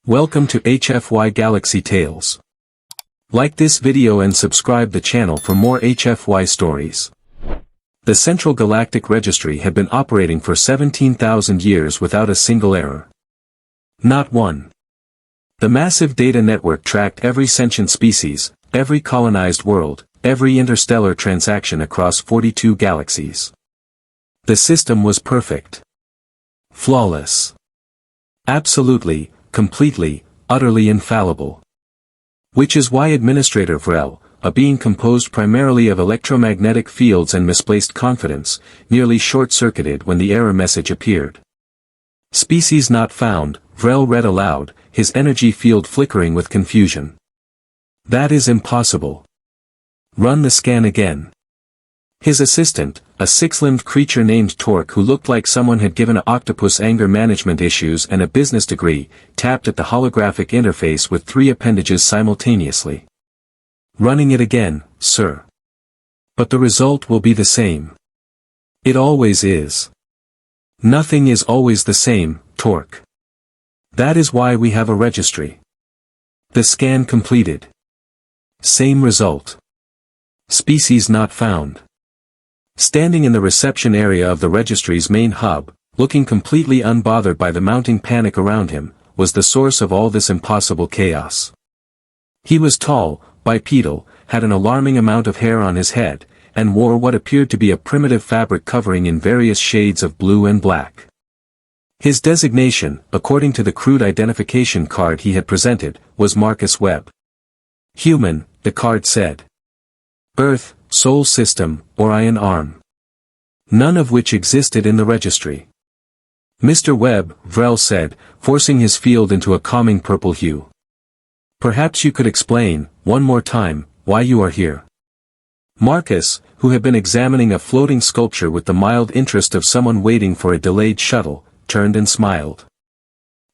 Welcome to HFY Galaxy Tales. Like this video and subscribe the channel for more HFY stories. The Central Galactic Registry had been operating for 17,000 years without a single error. Not one. The massive data network tracked every sentient species, every colonized world, every interstellar transaction across 42 galaxies. The system was perfect. Flawless. Absolutely, completely, utterly infallible. Which is why Administrator Vrel, a being composed primarily of electromagnetic fields and misplaced confidence, nearly short-circuited when the error message appeared. Species not found, Vrel read aloud, his energy field flickering with confusion. That is impossible. Run the scan again. His assistant, a six-limbed creature named Torque who looked like someone had given an octopus anger management issues and a business degree, tapped at the holographic interface with three appendages simultaneously. Running it again, sir. But the result will be the same. It always is. Nothing is always the same, Torque. That is why we have a registry. The scan completed. Same result. Species not found. Standing in the reception area of the registry's main hub, looking completely unbothered by the mounting panic around him, was the source of all this impossible chaos. He was tall, bipedal, had an alarming amount of hair on his head, and wore what appeared to be a primitive fabric covering in various shades of blue and black. His designation, according to the crude identification card he had presented, was Marcus Webb. Human, the card said. Earth, Sol System, Orion Arm. None of which existed in the registry. Mr. Webb, Vrel said, forcing his field into a calming purple hue. Perhaps you could explain, one more time, why you are here. Marcus, who had been examining a floating sculpture with the mild interest of someone waiting for a delayed shuttle, turned and smiled.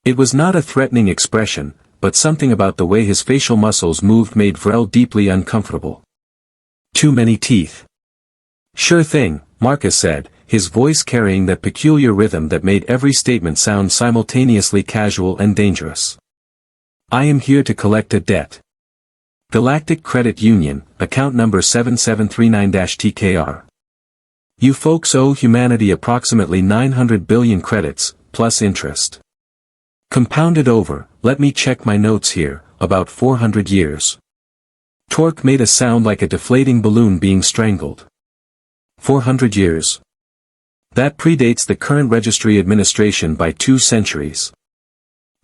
It was not a threatening expression, but something about the way his facial muscles moved made Vrel deeply uncomfortable. Too many teeth. Sure thing, Marcus said, his voice carrying that peculiar rhythm that made every statement sound simultaneously casual and dangerous. I am here to collect a debt. Galactic Credit Union, account number 7739-TKR. You folks owe humanity approximately 900 billion credits, plus interest. Compounded over, let me check my notes here, about 400 years. Torque made a sound like a deflating balloon being strangled. 400 years. That predates the current registry administration by 2 centuries.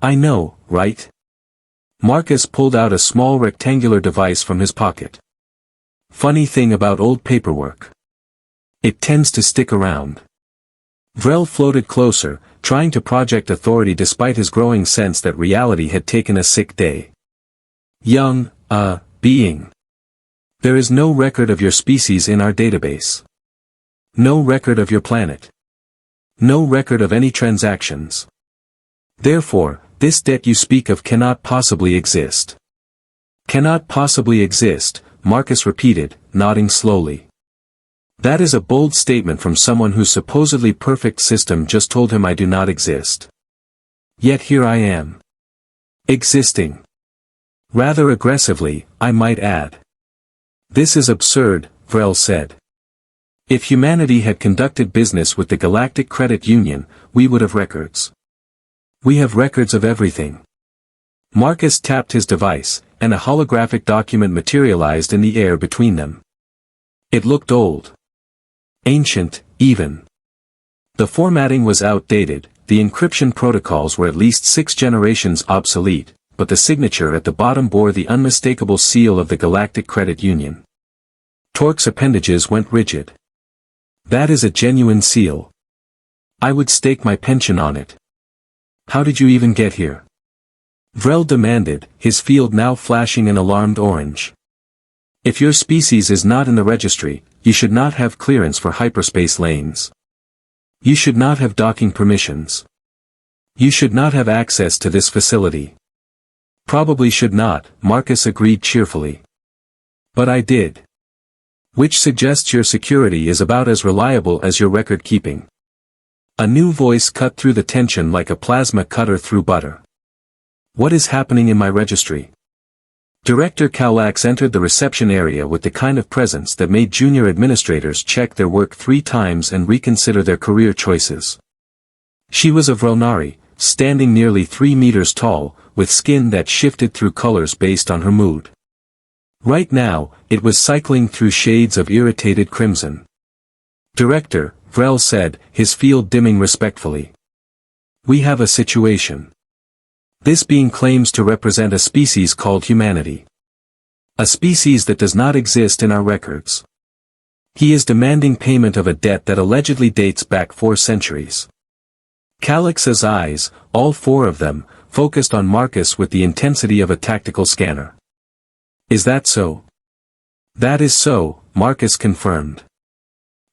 I know, right? Marcus pulled out a small rectangular device from his pocket. Funny thing about old paperwork. It tends to stick around. Vrel floated closer, trying to project authority despite his growing sense that reality had taken a sick day. Young, being. There is no record of your species in our database. No record of your planet. No record of any transactions. Therefore, this debt you speak of cannot possibly exist. Cannot possibly exist, Marcus repeated, nodding slowly. That is a bold statement from someone whose supposedly perfect system just told him I do not exist. Yet here I am. Existing. Rather aggressively, I might add. This is absurd, Vrel said. If humanity had conducted business with the Galactic Credit Union, we would have records. We have records of everything. Marcus tapped his device, and a holographic document materialized in the air between them. It looked old. Ancient, even. The formatting was outdated, the encryption protocols were at least 6 generations obsolete, but the signature at the bottom bore the unmistakable seal of the Galactic Credit Union. Torque's appendages went rigid. That is a genuine seal. I would stake my pension on it. How did you even get here? Vrel demanded, his field now flashing an alarmed orange. If your species is not in the registry, you should not have clearance for hyperspace lanes. You should not have docking permissions. You should not have access to this facility. Probably should not, Marcus agreed cheerfully. But I did. Which suggests your security is about as reliable as your record keeping. A new voice cut through the tension like a plasma cutter through butter. What is happening in my registry? Director Galax entered the reception area with the kind of presence that made junior administrators check their work 3 times and reconsider their career choices. She was a Vrelnari, standing nearly 3 meters tall, with skin that shifted through colors based on her mood. Right now, it was cycling through shades of irritated crimson. Director, Vrel said, his field dimming respectfully. We have a situation. This being claims to represent a species called humanity. A species that does not exist in our records. He is demanding payment of a debt that allegedly dates back 4 centuries. Galax's eyes, all 4 of them, focused on Marcus with the intensity of a tactical scanner. Is that so? That is so, Marcus confirmed.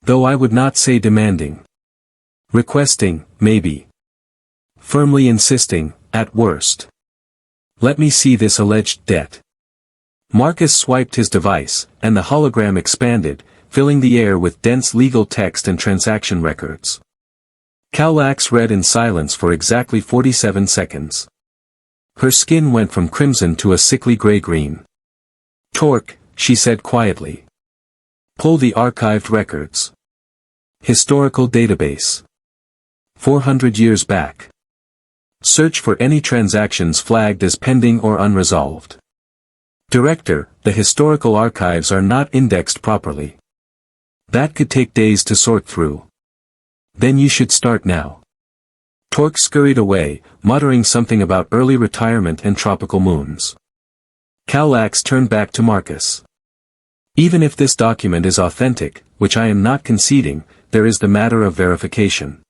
Though I would not say demanding. Requesting, maybe. Firmly insisting, at worst. Let me see this alleged debt. Marcus swiped his device, and the hologram expanded, filling the air with dense legal text and transaction records. Galax read in silence for exactly 47 seconds. Her skin went from crimson to a sickly gray-green. Torque, she said quietly. Pull the archived records. Historical database. 400 years back. Search for any transactions flagged as pending or unresolved. Director, the historical archives are not indexed properly. That could take days to sort through. Then you should start now. Torque scurried away, muttering something about early retirement and tropical moons. Galax turned back to Marcus. Even if this document is authentic, which I am not conceding, there is the matter of verification.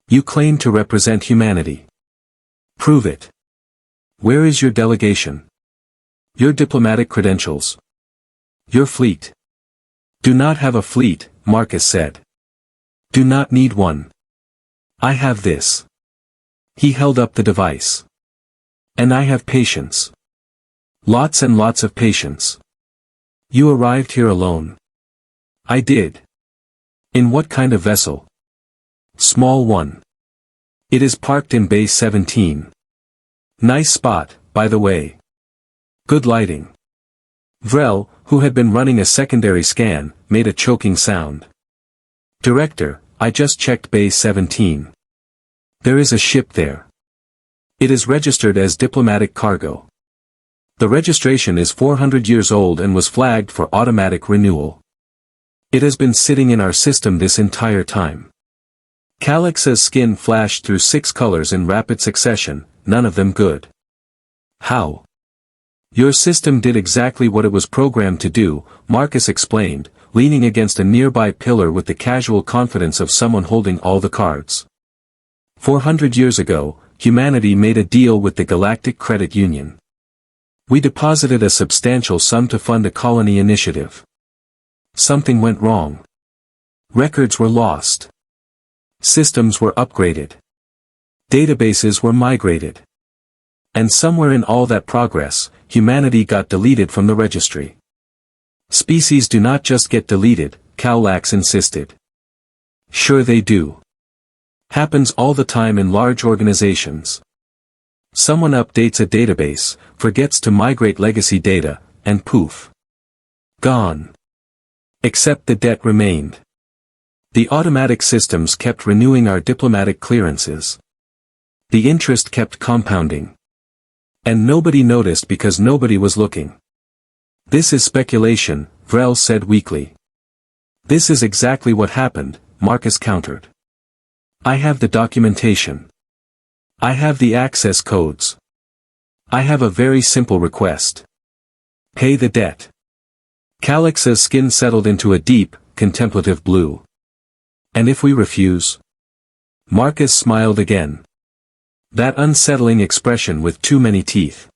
You claim to represent humanity. Prove it. Where is your delegation? Your diplomatic credentials? Your fleet? Do not have a fleet, Marcus said. Do not need one. I have this. He held up the device. And I have patience. Lots and lots of patience. You arrived here alone. I did. In what kind of vessel? Small one. It is parked in Bay 17. Nice spot, by the way. Good lighting. Vrel, who had been running a secondary scan, made a choking sound. Director, I just checked Bay 17. There is a ship there. It is registered as diplomatic cargo. The registration is 400 years old and was flagged for automatic renewal. It has been sitting in our system this entire time. Galax's skin flashed through 6 colors in rapid succession, none of them good. How? Your system did exactly what it was programmed to do, Marcus explained, leaning against a nearby pillar with the casual confidence of someone holding all the cards. 400 years ago, humanity made a deal with the Galactic Credit Union. We deposited a substantial sum to fund a colony initiative. Something went wrong. Records were lost. Systems were upgraded. Databases were migrated. And somewhere in all that progress, humanity got deleted from the registry. Species do not just get deleted, Galax insisted. Sure they do. Happens all the time in large organizations. Someone updates a database, forgets to migrate legacy data, and poof. Gone. Except the debt remained. The automatic systems kept renewing our diplomatic clearances. The interest kept compounding. And nobody noticed because nobody was looking. This is speculation, Vrel said weakly. This is exactly what happened, Marcus countered. I have the documentation. I have the access codes. I have a very simple request. Pay the debt. Galax's skin settled into a deep, contemplative blue. And if we refuse? Marcus smiled again. That unsettling expression with too many teeth.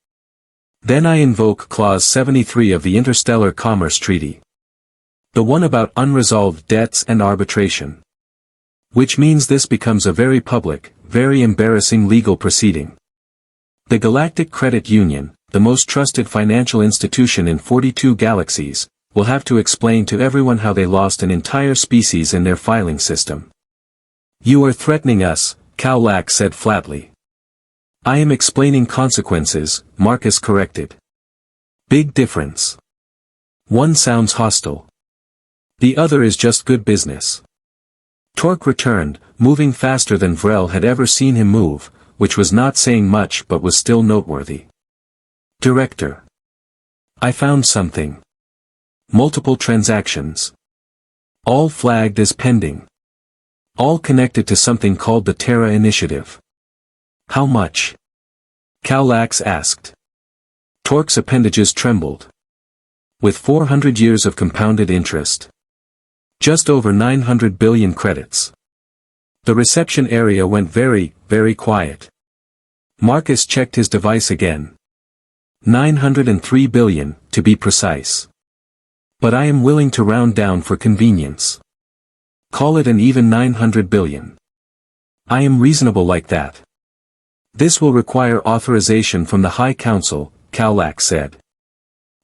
Then I invoke Clause 73 of the Interstellar Commerce Treaty. The one about unresolved debts and arbitration. Which means this becomes a very public, very embarrassing legal proceeding. The Galactic Credit Union, the most trusted financial institution in 42 galaxies, will have to explain to everyone how they lost an entire species in their filing system. You are threatening us, Galax said flatly. I am explaining consequences, Marcus corrected. Big difference. One sounds hostile. The other is just good business. Torque returned, moving faster than Vrel had ever seen him move, which was not saying much but was still noteworthy. Director. I found something. Multiple transactions. All flagged as pending. All connected to something called the Terra Initiative. How much? Galax asked. Torque's appendages trembled. With 400 years of compounded interest. Just over 900 billion credits. The reception area went very, very quiet. Marcus checked his device again. 903 billion, to be precise. But I am willing to round down for convenience. Call it an even 900 billion. I am reasonable like that. This will require authorization from the High Council, Galax said.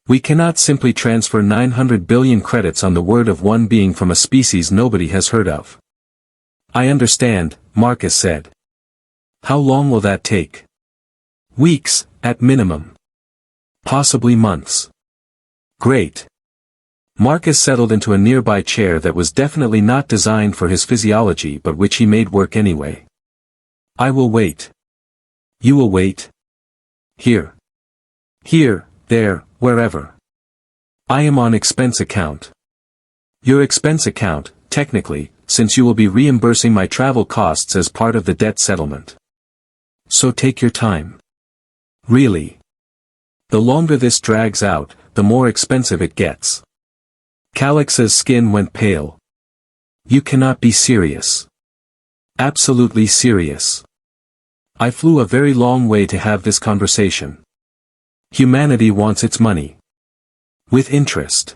We cannot simply transfer 900 billion credits on the word of one being from a species nobody has heard of. I understand, Marcus said. How long will that take? Weeks, at minimum. Possibly months. Great. Marcus settled into a nearby chair that was definitely not designed for his physiology but which he made work anyway. I will wait. You will wait? Here. Here, there, wherever. I am on expense account. Your expense account, technically, since you will be reimbursing my travel costs as part of the debt settlement. So take your time. Really. The longer this drags out, the more expensive it gets. Galax's skin went pale. You cannot be serious. Absolutely serious. I flew a very long way to have this conversation. Humanity wants its money. With interest.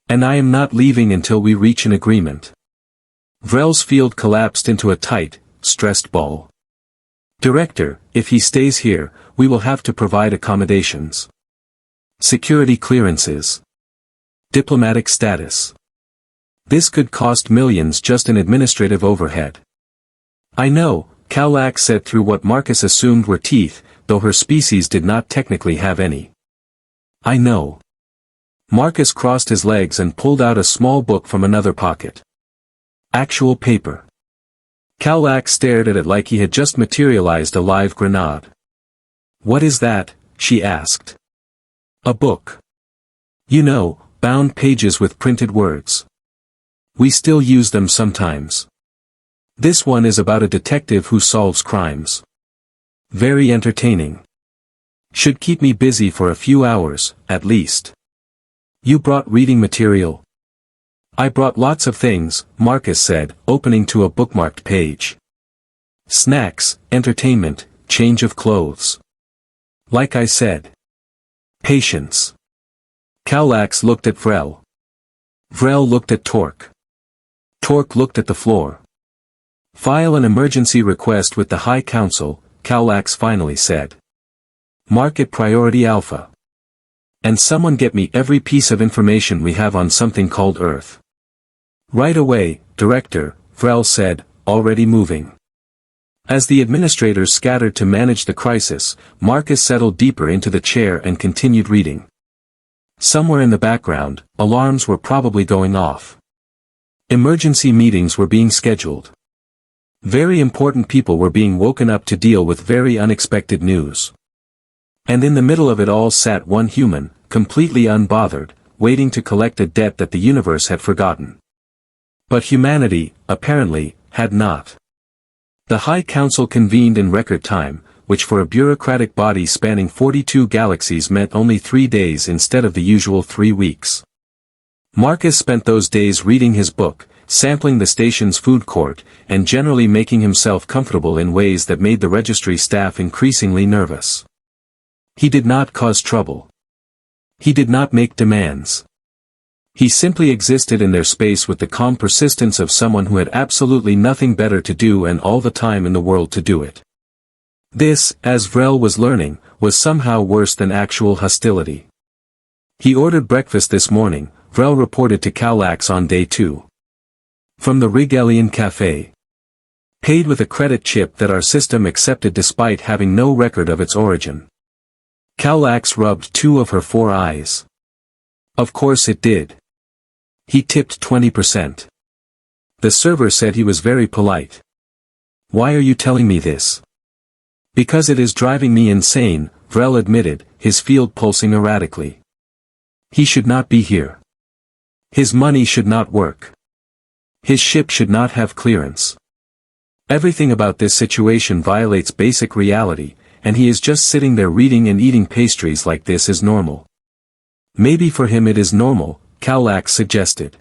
And I am not leaving until we reach an agreement. Vrel's field collapsed into a tight, stressed ball. Director, if he stays here, we will have to provide accommodations. Security clearances. Diplomatic status. This could cost millions just in administrative overhead. I know, Galax said through what Marcus assumed were teeth, though her species did not technically have any. I know. Marcus crossed his legs and pulled out a small book from another pocket. Actual paper. Galax stared at it like he had just materialized a live grenade. What is that? She asked. A book. You know, bound pages with printed words. We still use them sometimes. This one is about a detective who solves crimes. Very entertaining. Should keep me busy for a few hours, at least. You brought reading material? I brought lots of things, Marcus said, opening to a bookmarked page. Snacks, entertainment, change of clothes. Like I said. Patience. Galax looked at Vrel. Vrel looked at Torque. Torque looked at the floor. File an emergency request with the High Council, Galax finally said. Mark it priority alpha. And someone get me every piece of information we have on something called Earth. Right away, Director, Vrel said, already moving. As the administrators scattered to manage the crisis, Marcus settled deeper into the chair and continued reading. Somewhere in the background, alarms were probably going off. Emergency meetings were being scheduled. Very important people were being woken up to deal with very unexpected news. And in the middle of it all sat one human, completely unbothered, waiting to collect a debt that the universe had forgotten. But humanity, apparently, had not. The High Council convened in record time, which for a bureaucratic body spanning 42 galaxies meant only 3 days instead of the usual 3 weeks. Marcus spent those days reading his book, sampling the station's food court, and generally making himself comfortable in ways that made the registry staff increasingly nervous. He did not cause trouble. He did not make demands. He simply existed in their space with the calm persistence of someone who had absolutely nothing better to do and all the time in the world to do it. This, as Vrel was learning, was somehow worse than actual hostility. He ordered breakfast this morning, Vrel reported to Galax on day 2. From the Rigelian Café. Paid with a credit chip that our system accepted despite having no record of its origin. Calax rubbed 2 of her 4 eyes. Of course it did. He tipped 20%. The server said he was very polite. Why are you telling me this? Because it is driving me insane, Vrel admitted, his field pulsing erratically. He should not be here. His money should not work. His ship should not have clearance. Everything about this situation violates basic reality, and he is just sitting there reading and eating pastries like this is normal. Maybe for him it is normal, Calax suggested.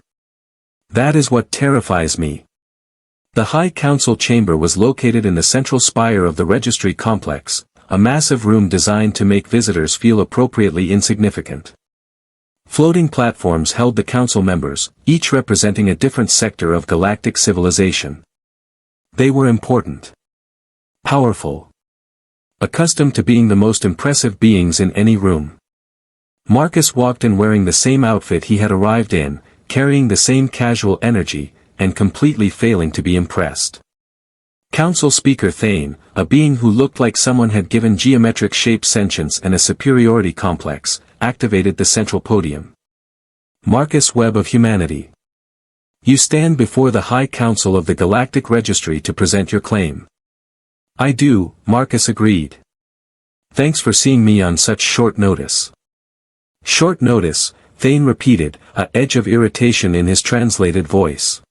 That is what terrifies me. The High Council chamber was located in the central spire of the registry complex, a massive room designed to make visitors feel appropriately insignificant. Floating platforms held the council members, each representing a different sector of galactic civilization. They were important. Powerful. Accustomed to being the most impressive beings in any room. Marcus walked in wearing the same outfit he had arrived in, carrying the same casual energy, and completely failing to be impressed. Council Speaker Thane, a being who looked like someone had given geometric shape sentience and a superiority complex, activated the central podium. Marcus Webb of Humanity. You stand before the High Council of the Galactic Registry to present your claim. I do, Marcus agreed. Thanks for seeing me on such short notice. Short notice, Thane repeated, a edge of irritation in his translated voice.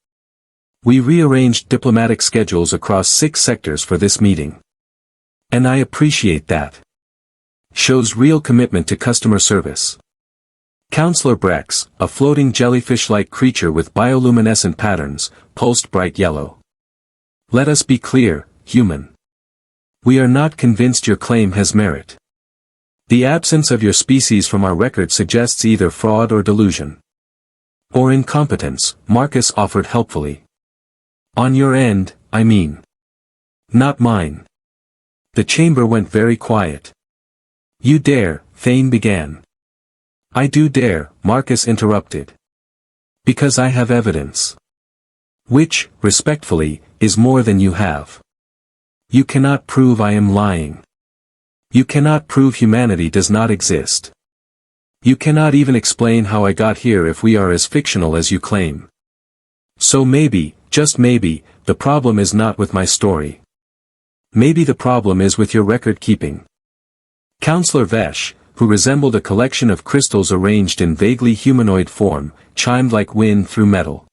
We rearranged diplomatic schedules across 6 sectors for this meeting. And I appreciate that. Shows real commitment to customer service. Counselor Brex, a floating jellyfish-like creature with bioluminescent patterns, pulsed bright yellow. Let us be clear, human. We are not convinced your claim has merit. The absence of your species from our record suggests either fraud or delusion. Or incompetence, Marcus offered helpfully. On your end, I mean. Not mine. The chamber went very quiet. You dare, Thane began. I do dare, Marcus interrupted. Because I have evidence. Which, respectfully, is more than you have. You cannot prove I am lying. You cannot prove humanity does not exist. You cannot even explain how I got here if we are as fictional as you claim. So maybe, just maybe, the problem is not with my story. Maybe the problem is with your record keeping. Counselor Vesh, who resembled a collection of crystals arranged in vaguely humanoid form, chimed like wind through metal.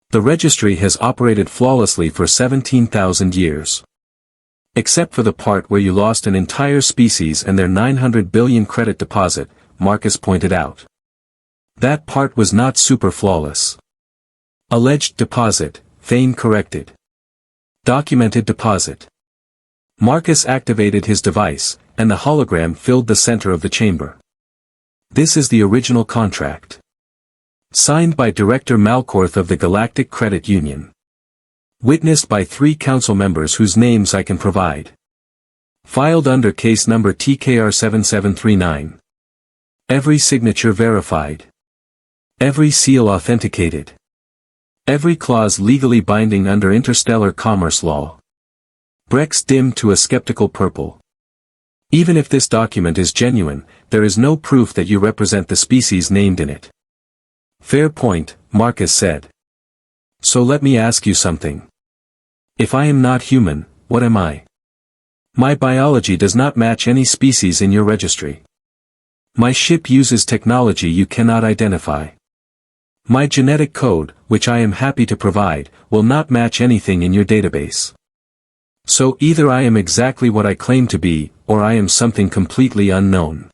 The registry has operated flawlessly for 17,000 years. Except for the part where you lost an entire species and their 900 billion credit deposit, Marcus pointed out. That part was not super flawless. Alleged deposit, Thane corrected. Documented deposit. Marcus activated his device, and the hologram filled the center of the chamber. This is the original contract. Signed by Director Malkorth of the Galactic Credit Union. Witnessed by 3 council members whose names I can provide. Filed under case number TKR7739. Every signature verified. Every seal authenticated. Every clause legally binding under interstellar commerce law. Brex dimmed to a skeptical purple. Even if this document is genuine, there is no proof that you represent the species named in it. Fair point, Marcus said. So let me ask you something. If I am not human, what am I? My biology does not match any species in your registry. My ship uses technology you cannot identify. My genetic code, which I am happy to provide, will not match anything in your database. So either I am exactly what I claim to be, or I am something completely unknown.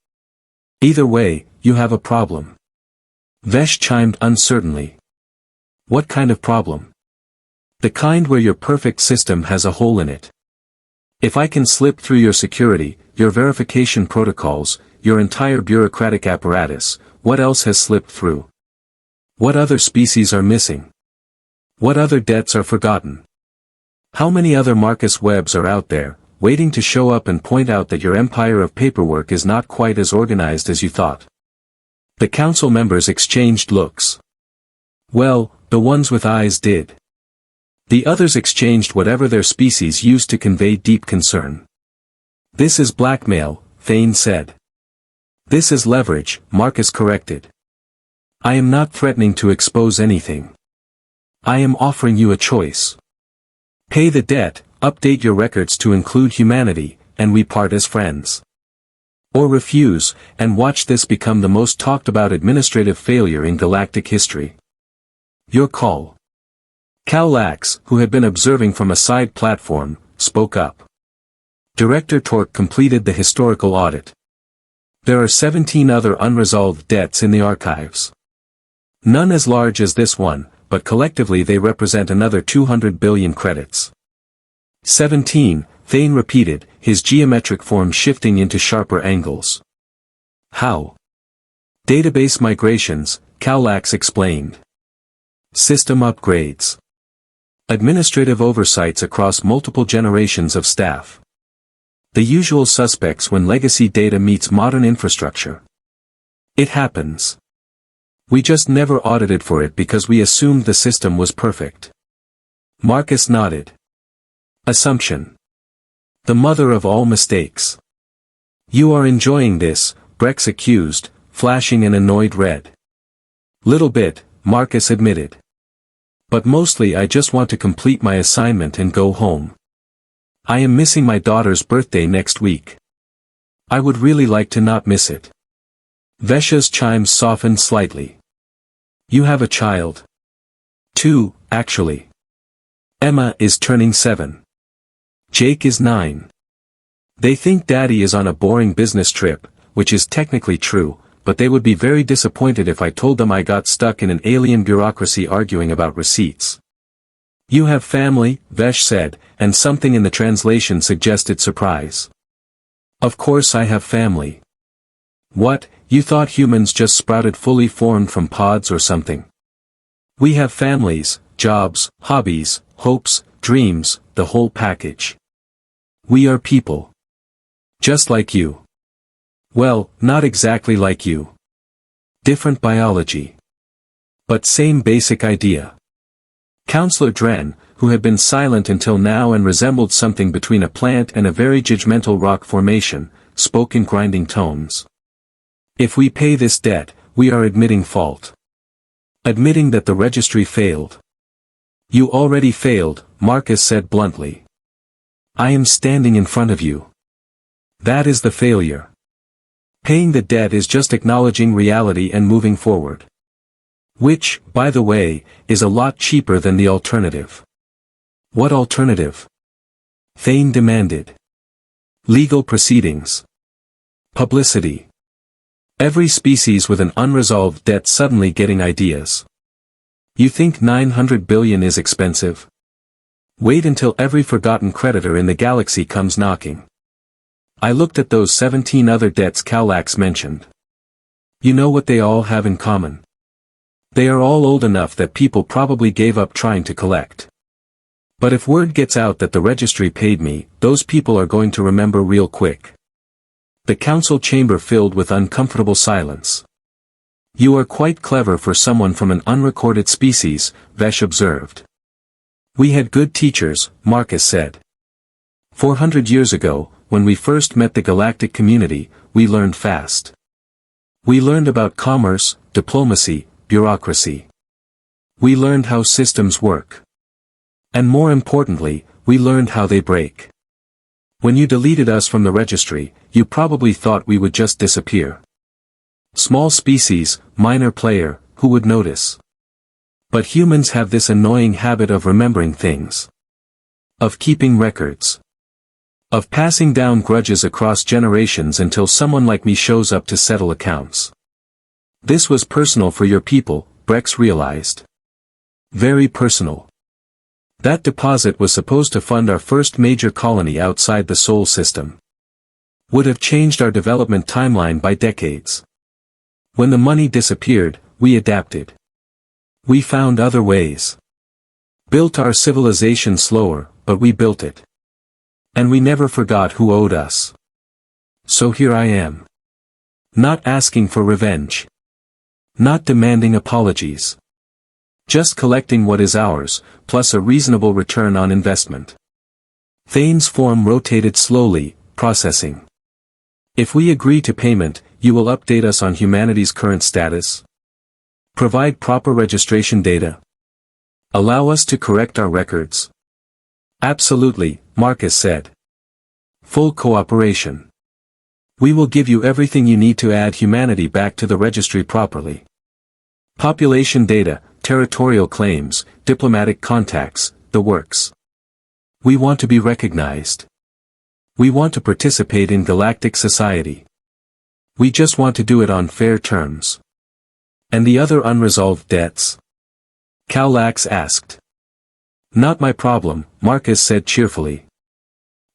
Either way, you have a problem. Vesh chimed uncertainly. What kind of problem? The kind where your perfect system has a hole in it. If I can slip through your security, your verification protocols, your entire bureaucratic apparatus, what else has slipped through? What other species are missing? What other debts are forgotten? How many other Marcus Webbs are out there, waiting to show up and point out that your empire of paperwork is not quite as organized as you thought? The council members exchanged looks. Well, the ones with eyes did. The others exchanged whatever their species used to convey deep concern. "This is blackmail," Thane said. "This is leverage," Marcus corrected. "I am not threatening to expose anything. I am offering you a choice. Pay the debt, update your records to include humanity, and we part as friends. Or refuse, and watch this become the most talked about administrative failure in galactic history. Your call." Calax, who had been observing from a side platform, spoke up. Director Torque completed the historical audit. "There are 17 other unresolved debts in the archives. None as large as this one, but collectively they represent another 200 billion credits." 17, Thane repeated, his geometric form shifting into sharper angles. "How?" "Database migrations," Calax explained. "System upgrades. Administrative oversights across multiple generations of staff. The usual suspects when legacy data meets modern infrastructure. It happens. We just never audited for it because we assumed the system was perfect." Marcus nodded. "Assumption. The mother of all mistakes." "You are enjoying this," Brex accused, flashing an annoyed red. "Little bit," Marcus admitted. "But mostly I just want to complete my assignment and go home. I am missing my daughter's birthday next week. I would really like to not miss it." Vesha's chimes softened slightly. "You have a child?" "Two, actually. Emma is turning 7. Jake is 9. They think Daddy is on a boring business trip, which is technically true, but they would be very disappointed if I told them I got stuck in an alien bureaucracy arguing about receipts." "You have family," Vesh said, and something in the translation suggested surprise. "Of course I have family." "What, you thought humans just sprouted fully formed from pods or something?" "We have families, jobs, hobbies, hopes, dreams, the whole package. We are people. Just like you. Well, not exactly like you. Different biology. But same basic idea." Counselor Dren, who had been silent until now and resembled something between a plant and a very judgmental rock formation, spoke in grinding tones. "If we pay this debt, we are admitting fault. Admitting that the registry failed." "You already failed," Marcus said bluntly. "I am standing in front of you. That is the failure. Paying the debt is just acknowledging reality and moving forward. Which, by the way, is a lot cheaper than the alternative." "What alternative?" Thane demanded. "Legal proceedings. Publicity. Every species with an unresolved debt suddenly getting ideas. You think 900 billion is expensive? Wait until every forgotten creditor in the galaxy comes knocking." I looked at those 17 other debts Calax mentioned. You know what they all have in common? They are all old enough that people probably gave up trying to collect. But if word gets out that the registry paid me, those people are going to remember real quick. The council chamber filled with uncomfortable silence. "You are quite clever for someone from an unrecorded species," Vesh observed. "We had good teachers," Marcus said. 400 years ago, when we first met the galactic community, we learned fast. We learned about commerce, diplomacy, bureaucracy. We learned how systems work. And more importantly, we learned how they break. When you deleted us from the registry, you probably thought we would just disappear. Small species, minor player, who would notice? But humans have this annoying habit of remembering things. Of keeping records. Of passing down grudges across generations until someone like me shows up to settle accounts. This was personal for your people, Brex realized. Very personal. That deposit was supposed to fund our first major colony outside the Sol system. Would have changed our development timeline by decades. When the money disappeared, we adapted. We found other ways. Built our civilization slower, but we built it. And we never forgot who owed us. So here I am. Not asking for revenge. Not demanding apologies. Just collecting what is ours, plus a reasonable return on investment. Thane's form rotated slowly, processing. If we agree to payment, you will update us on humanity's current status? Provide proper registration data? Allow us to correct our records? Absolutely, Marcus said. Full cooperation. We will give you everything you need to add humanity back to the registry properly. Population data, territorial claims, diplomatic contacts, the works. We want to be recognized. We want to participate in galactic society. We just want to do it on fair terms. And the other unresolved debts? Galax asked. Not my problem, Marcus said cheerfully.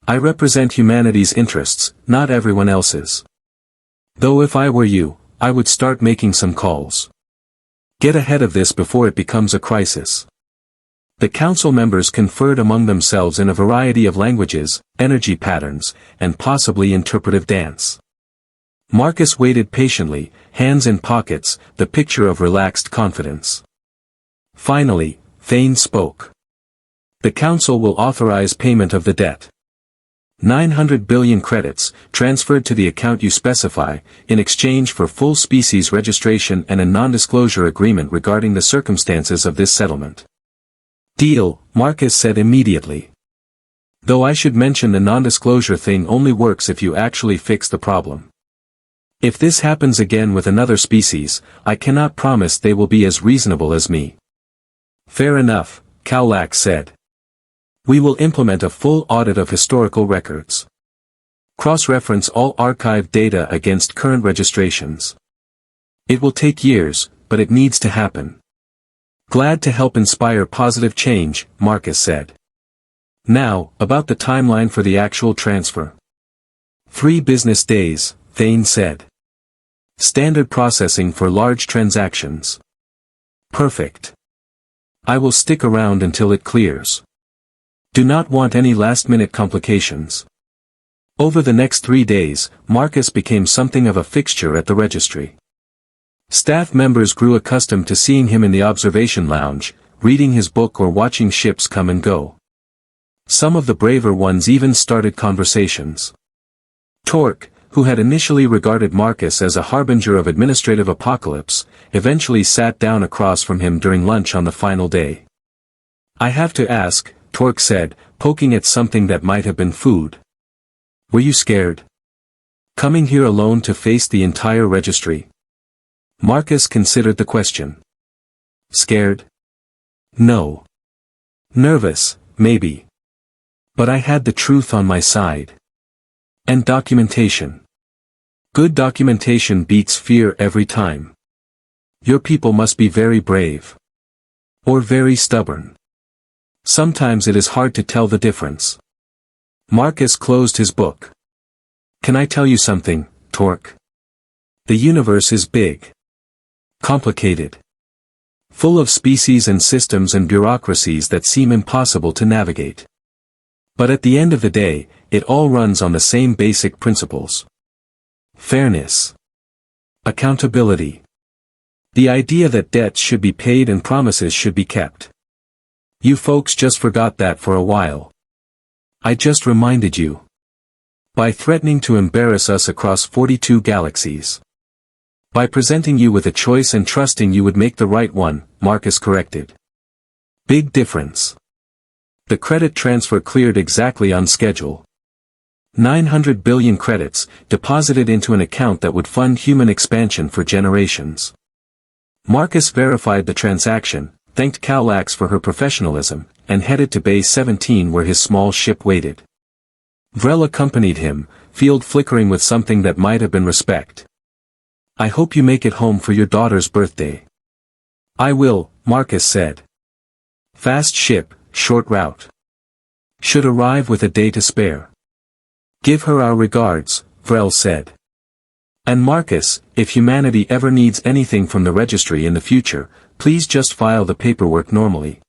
I represent humanity's interests, not everyone else's. Though if I were you, I would start making some calls. Get ahead of this before it becomes a crisis. The council members conferred among themselves in a variety of languages, energy patterns, and possibly interpretive dance. Marcus waited patiently, hands in pockets, the picture of relaxed confidence. Finally, Thane spoke. The council will authorize payment of the debt. 900 billion credits, transferred to the account you specify, in exchange for full species registration and a non-disclosure agreement regarding the circumstances of this settlement. Deal, Marcus said immediately. Though I should mention the non-disclosure thing only works if you actually fix the problem. If this happens again with another species, I cannot promise they will be as reasonable as me. Fair enough, Galax said. We will implement a full audit of historical records. Cross-reference all archived data against current registrations. It will take years, but it needs to happen. Glad to help inspire positive change, Marcus said. Now, about the timeline for the actual transfer. 3 business days, Thane said. Standard processing for large transactions. Perfect. I will stick around until it clears. Do not want any last-minute complications. Over the next 3 days, Marcus became something of a fixture at the registry. Staff members grew accustomed to seeing him in the observation lounge, reading his book or watching ships come and go. Some of the braver ones even started conversations. Torque, who had initially regarded Marcus as a harbinger of administrative apocalypse, eventually sat down across from him during lunch on the final day. I have to ask, Torque said, poking at something that might have been food. Were you scared? Coming here alone to face the entire registry? Marcus considered the question. Scared? No. Nervous, maybe. But I had the truth on my side. And documentation. Good documentation beats fear every time. Your people must be very brave. Or very stubborn. Sometimes it is hard to tell the difference. Marcus closed his book. Can I tell you something, Torque? The universe is big. Complicated. Full of species and systems and bureaucracies that seem impossible to navigate. But at the end of the day, it all runs on the same basic principles. Fairness. Accountability. The idea that debts should be paid and promises should be kept. You folks just forgot that for a while. I just reminded you. By threatening to embarrass us across 42 galaxies. By presenting you with a choice and trusting you would make the right one, Marcus corrected. Big difference. The credit transfer cleared exactly on schedule. 900 billion credits, deposited into an account that would fund human expansion for generations. Marcus verified the transaction, thanked Galax for her professionalism, and headed to Bay 17 where his small ship waited. Vrel accompanied him, field flickering with something that might have been respect. I hope you make it home for your daughter's birthday. I will, Marcus said. Fast ship, short route. Should arrive with a day to spare. Give her our regards, Vrel said. And Marcus, if humanity ever needs anything from the registry in the future, please just file the paperwork normally.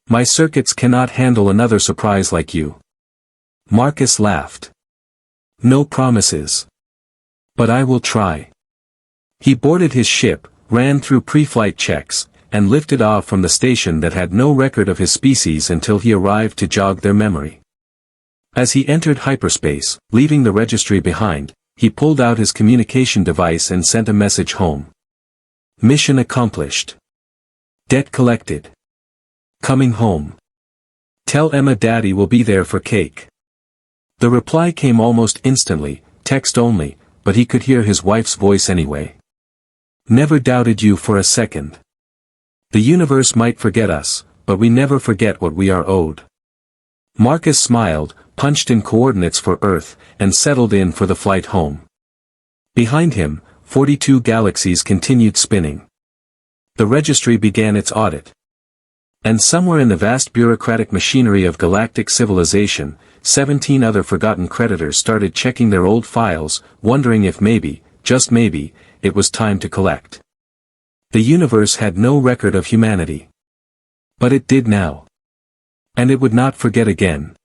My circuits cannot handle another surprise like you. Marcus laughed. No promises. But I will try. He boarded his ship, ran through pre-flight checks, and lifted off from the station that had no record of his species until he arrived to jog their memory. As he entered hyperspace, leaving the registry behind, he pulled out his communication device and sent a message home. Mission accomplished. Debt collected. Coming home. Tell Emma Daddy will be there for cake. The reply came almost instantly, text only, but he could hear his wife's voice anyway. Never doubted you for a second. The universe might forget us, but we never forget what we are owed. Marcus smiled, punched in coordinates for Earth, and settled in for the flight home. Behind him, 42 galaxies continued spinning. The registry began its audit. And somewhere in the vast bureaucratic machinery of galactic civilization, 17 other forgotten creditors started checking their old files, wondering if maybe, just maybe, it was time to collect. The universe had no record of humanity. But it did now. And it would not forget again.